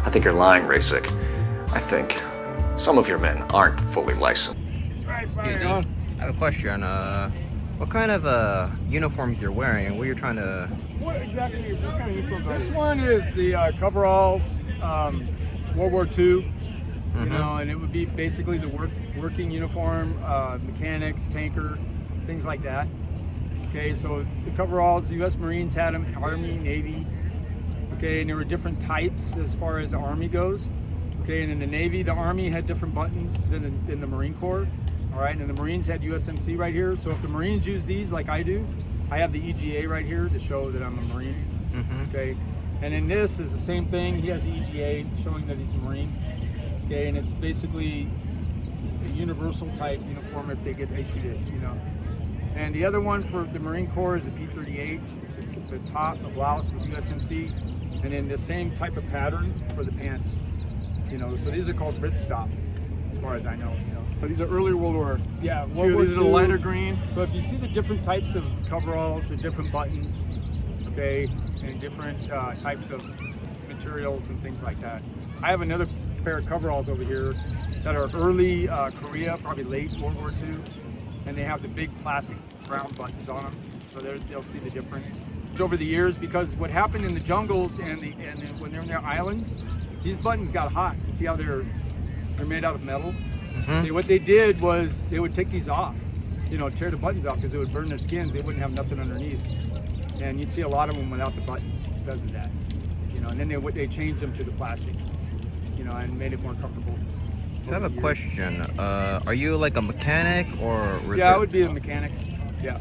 I think you're lying, Rasik. I think some of your men aren't fully licensed. Excuse me. I have a question. What kind of uniforms you're wearing and what you're trying to... What kind of uniform? This one is the coveralls, World War II. You know, and it would be basically the working uniform, mechanics, tanker, things like that. Okay, so the coveralls, the U.S. Marines had them, Army, Navy. Okay, and there were different types as far as the Army goes. Okay, and in the Navy, the Army had different buttons than the Marine Corps. All right, and the Marines had USMC right here. So if the Marines use these like I do, I have the EGA right here to show that I'm a Marine. Okay, and in this is the same thing. He has the EGA showing that he's a Marine. Okay, and it's basically a universal type uniform if they get issued it, you know. And the other one for the Marine Corps is a P-38. It's a top, a blouse with USMC, and then the same type of pattern for the pants. You know, so these are called ripstop, as far as I know. You know. But these are early World War. Yeah, World War These are the lighter green. So if you see the different types of coveralls, the different buttons, okay, and different types of materials and things like that. I have another pair of coveralls over here that are early Korea, probably late World War II, and they have the big plastic round buttons on them, so they'll see the difference. It's over the years, because what happened in the jungles and when they're in their islands, these buttons got hot. You see how they're made out of metal? What they did was they would take these off, you know, tear the buttons off because it would burn their skins. They wouldn't have nothing underneath, and you'd see a lot of them without the buttons because of that. You know, and then they changed them to the plastic, you know, and made it more comfortable. So I have a question. Are you like a mechanic or... Yeah, I would be a mechanic. Yeah.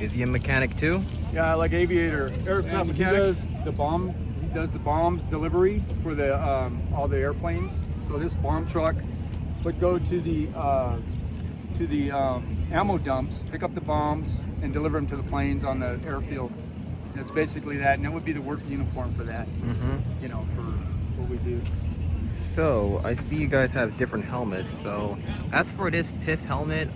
Is he a mechanic too? Yeah, like aviator, aircraft mechanic. He does the bombs delivery for the all the airplanes. So this bomb truck would go to the ammo dumps, pick up the bombs, and deliver them to the planes on the airfield. And it's basically that, and that would be the work uniform for that. You know, for what we do. So I see you guys have different helmets. So as for this PIF helmet,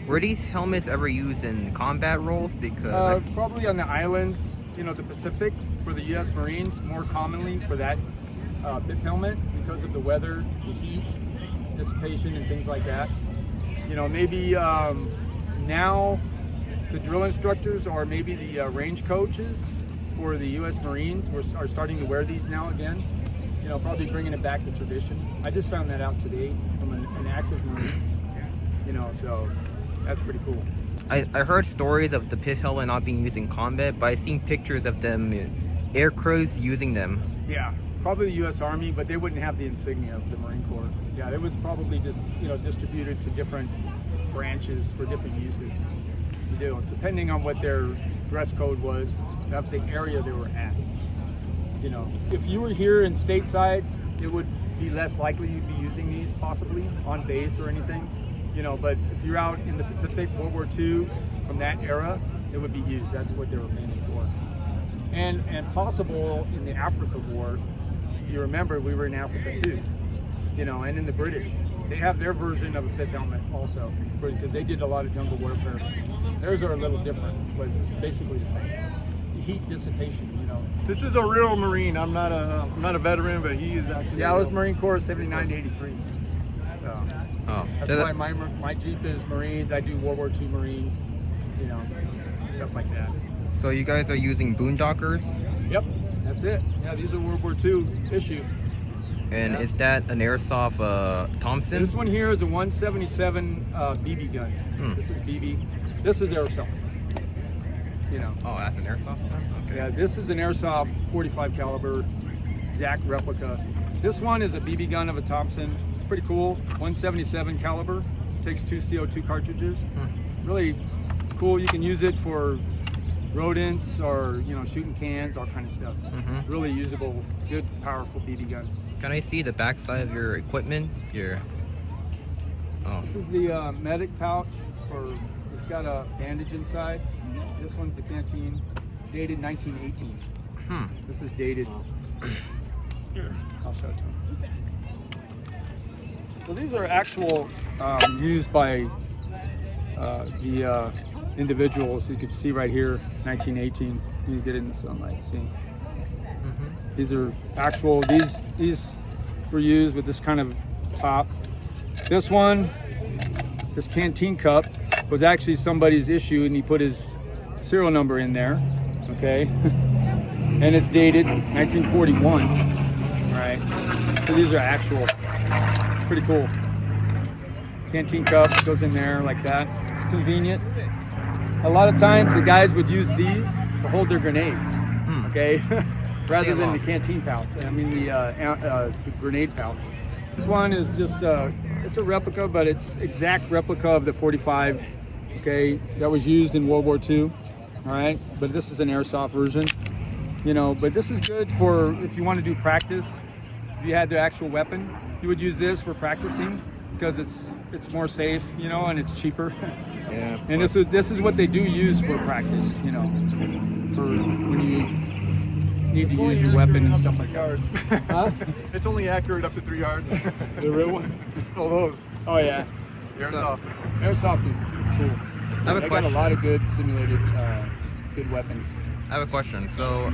were these helmets ever used in combat roles? Because probably on the islands, you know, the Pacific, for the U.S. Marines, more commonly for that PIF helmet because of the weather, the heat, dissipation, and things like that. You know, maybe now the drill instructors or maybe the range coaches for the U.S. Marines are starting to wear these now again. You know, probably bringing it back to tradition. I just found that out today from an active Marine. You know, so that's pretty cool. I heard stories of the PIF helmet not being used in combat, but I've seen pictures of them, air crews using them. Yeah, probably the U.S. Army, but they wouldn't have the insignia of the Marine Corps. Yeah, it was probably just, you know, distributed to different branches for different uses. You know, depending on what their dress code was, that's the area they were at. You know, if you were here in stateside, it would be less likely you'd be using these possibly on base or anything. You know, but if you're out in the Pacific, World War II, from that era, it would be used. That's what they were mainly for. And possible in the Africa War, if you remember, we were in Africa too. You know, and in the British, they have their version of a PIF helmet also, because they did a lot of jungle warfare. Theirs are a little different, but basically the same. Heat dissipation, you know. This is a real Marine. I'm not a veteran, but he is actually. Yeah, I was Marine Corps 79 to 83. So that's why my Jeep is Marines. I do World War II Marine, you know, stuff like that. So you guys are using boondockers? Yep, that's it. Yeah, these are World War II issue. And is that an airsoft Thompson? This one here is a 177 BB gun. This is BB. This is airsoft. You know. Oh, that's an airsoft gun? Okay. Yeah, this is an airsoft 45 caliber, exact replica. This one is a BB gun of a Thompson. Pretty cool. 177 caliber. Takes 2 CO2 cartridges. Really cool. You can use it for rodents or, you know, shooting cans, all kind of stuff. Really usable, good, powerful BB gun. Can I see the backside of your equipment? This is the medic pouch. It's got a bandage inside. This one's the canteen, dated 1918. This is dated. Here, I'll show it to him. So these are actual used by the individuals. You can see right here, 1918. You get in the sunlight, see. These are actual. These were used with this kind of top. This one, this canteen cup, was actually somebody's issue, and he put his serial number in there. Okay, and it's dated 1941. Right. So these are actual. Pretty cool. Canteen cup goes in there like that. Convenient. A lot of times the guys would use these to hold their grenades. Okay, rather than the canteen pouch. I mean the grenade pouch. This one is just it's a replica, but it's exact replica of the 45. Okay, that was used in World War II. All right, but this is an airsoft version. You know, but this is good for if you want to do practice. If you had the actual weapon, you would use this for practicing because it's more safe, you know, and it's cheaper. Yeah. And this is what they do use for practice, you know, for when you need to use your weapon and stuff like that. Huh? It's only accurate up to 3 yards. The real one? All those. Oh yeah. The airsoft. Airsoft is cool. I have a They got question. a lot of good simulated, good weapons. I have a question. So,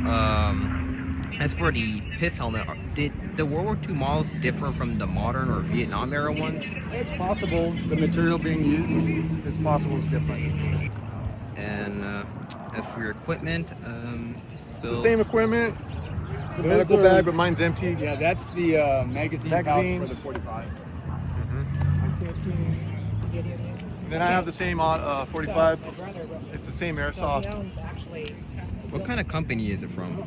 as for the PIF helmet, did the World War II models differ from the modern or Vietnam era ones? It's possible the material being used is possible it's different. And as for your equipment, It's the same equipment. The Those medical are- bag, but mine's empty. Yeah, that's the magazine pouch for Magazines. the 45. Then I have the same 45. It's the same airsoft. What kind of company is it from?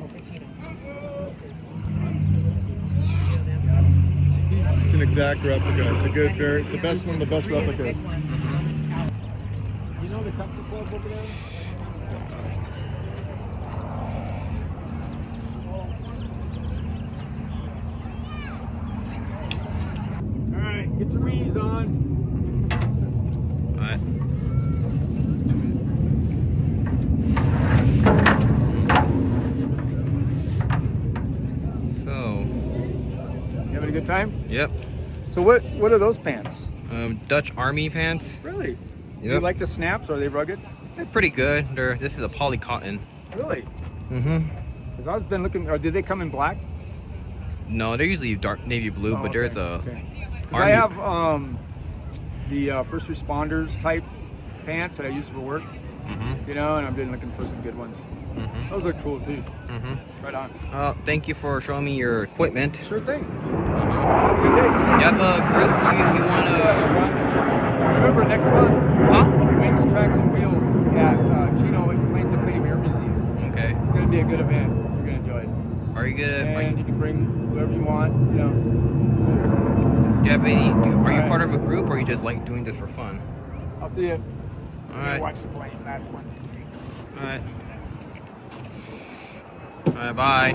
It's an exact replica. It's a good, it's the best one of the best replicas. You know the country club over there? All right, get your Rees on. Alright. So, You having a good time? yep. So what are those pants? Dutch Army pants. Really? Do you Yep. like the snaps? Are they rugged? They're pretty good. This is a poly cotton. Really? Mm-hmm. Because I've been looking. Or did they come in black? No, they're usually dark navy blue, but there's a Because I have the first responders type pants that I use for work. Mm-hmm. You know, and I've been looking for some good ones. Mm-hmm. Those look cool too. Mm-hmm. Right on. Thank you for showing me your equipment. Sure thing. Uh-huh. Have a good day. You have a group you want to... Remember next month, Huh? Wings, Tracks, and Wheels at Chino and Plains of Fame Air Museum. Okay. It's going to be a good event. You're going to enjoy it. Are you good? And you can bring whoever you want. You know. Do you have any... Are you Alright. part of a group, or you just like doing this for fun? I'll see you. Alright. Watch the plane. Last one. Alright. Alright, bye.